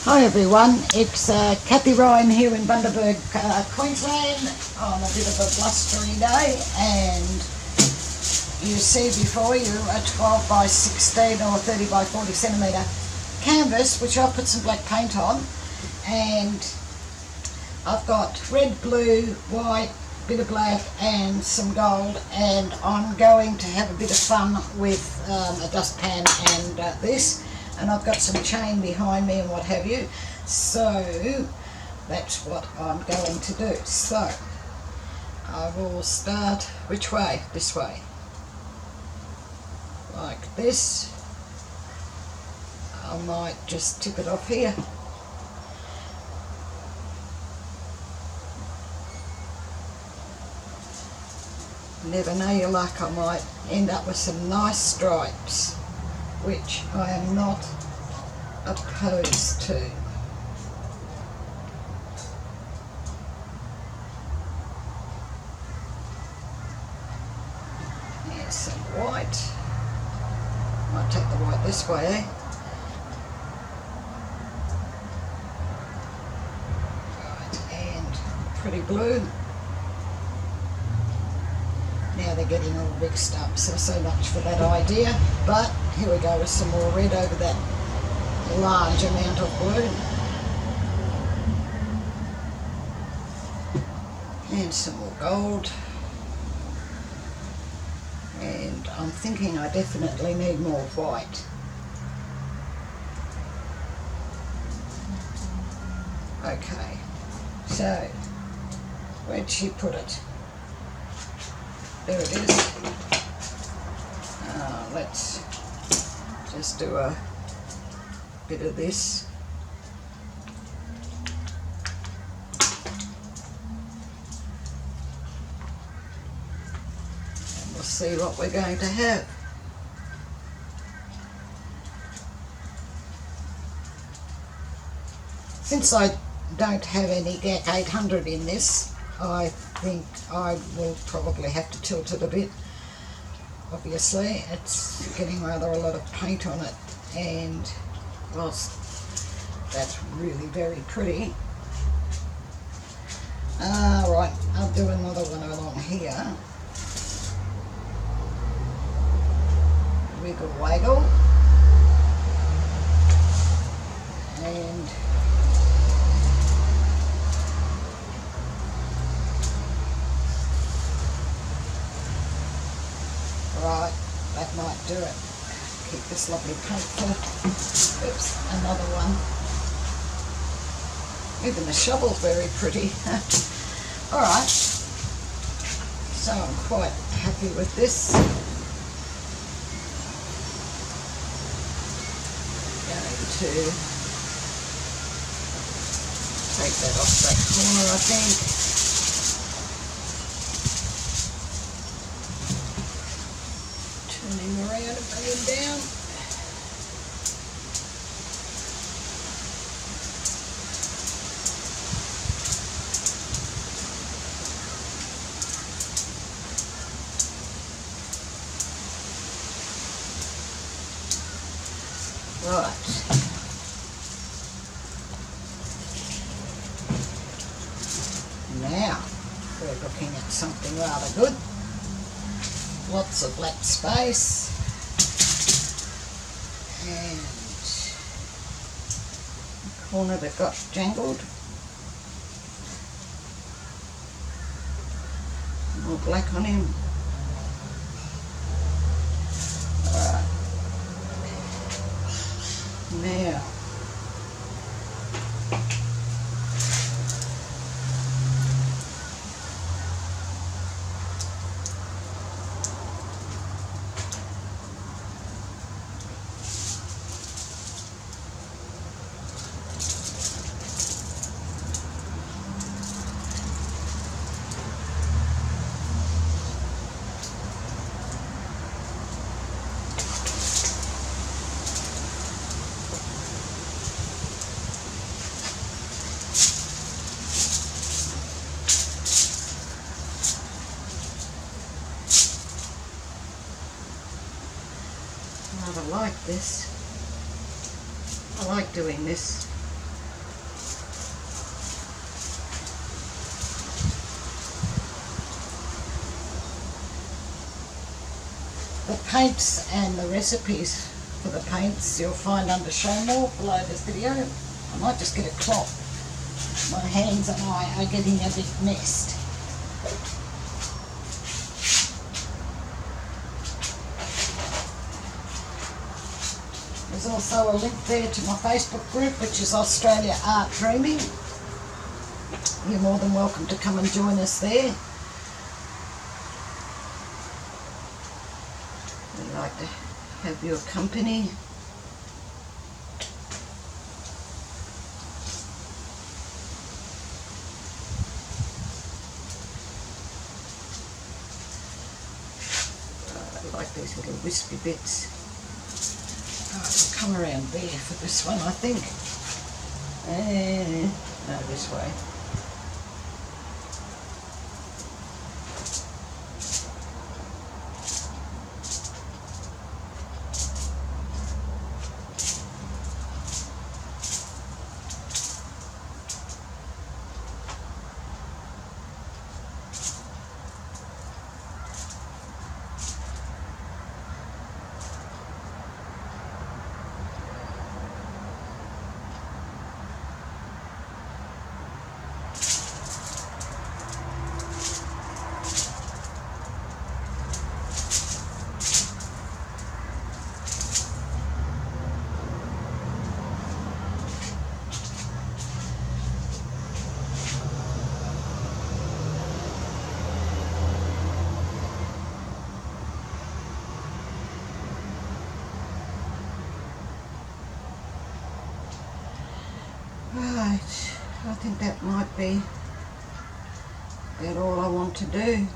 Hi everyone, it's Kathie Ryan here in Bundaberg, Queensland on a bit of a blustery day, and you see before you a 12 by 16 or 30 by 40 centimetre canvas which I've put some black paint on, and I've got red, blue, white, bit of black and some gold, and I'm going to have a bit of fun with a dustpan and this. And I've got some chain behind me and what have you, so that's what I'm going to do. So I will start, which way? This way, like this. I might just tip it off here. Never know your luck, I might end up with some nice stripes, which I am not opposed to. Here's some white. Might take the white this way, eh? Right, and pretty blue. Now they're getting all mixed up, so much for that idea. But here we go with some more red over that large amount of blue. And some more gold. And I'm thinking I definitely need more white. Okay, so where'd she put it? There it is. Let's just do a bit of this. And we'll see what we're going to have. Since I don't have any GAC 800 in this, I think I will probably have to tilt it a bit. Obviously, it's getting rather a lot of paint on it, and whilst that's really very pretty. Right, I'll do another one along here. Wiggle waggle. And right, that might do it. Keep this lovely paint full. Oops, another one. Even the shovel's very pretty. Alright, so I'm quite happy with this. Going to take that off that corner, I think. Turning around and bring him down. Right. Now we're looking at something rather good. Lots of black space, and the corner that got jangled. More black on him. Alright. Now rather like this. I like doing this. The paints and the recipes for the paints you'll find under show more below this video. I might just get a cloth. My hands and I are getting a bit messed. There's also a link there to my Facebook group, which is Australia Art Dreaming. You're more than welcome to come and join us there. We'd like to have your company. I like these little wispy bits. I'll come around there for this one, I think. No, this way. Right, I think that might be about all I want to do.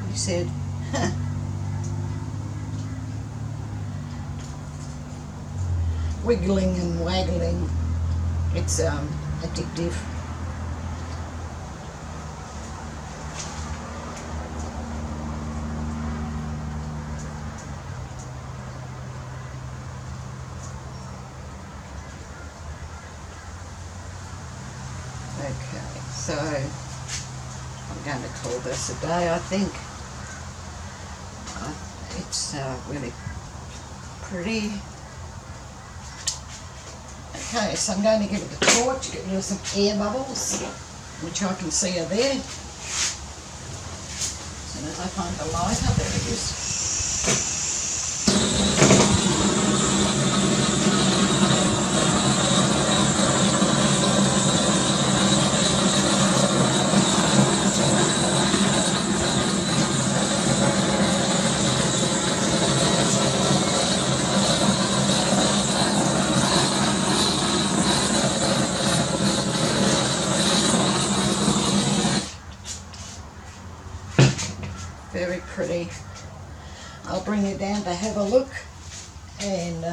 He said, wiggling and waggling, it's addictive. Okay, so I'm going to call this a day, I think. It's really pretty. Okay, so I'm going to give it a torch, get rid of some air bubbles, which I can see are there. As soon as I find the lighter, there it is. Very pretty. I'll bring you down to have a look and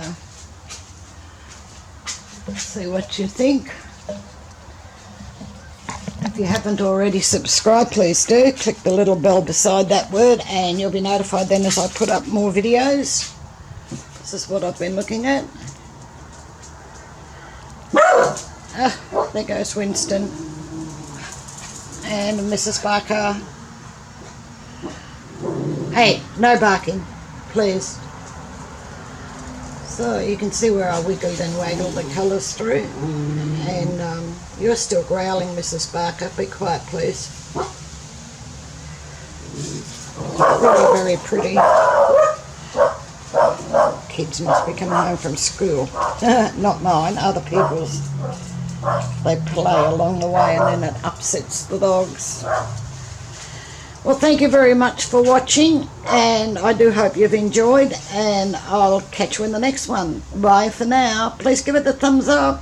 see what you think. If you haven't already subscribed, please do. Click the little bell beside that word and you'll be notified then as I put up more videos. This is what I've been looking at. There goes Winston and Mrs. Barker. Hey, no barking, please. So you can see where I wiggled and waggled the colours through. And you're still growling, Mrs. Barker. Be quiet, please. Very, very pretty. Kids must be coming home from school. Not mine, other people's. They play along the way and then it upsets the dogs. Well, thank you very much for watching, and I do hope you've enjoyed, and I'll catch you in the next one. Bye for now. Please give it the thumbs up.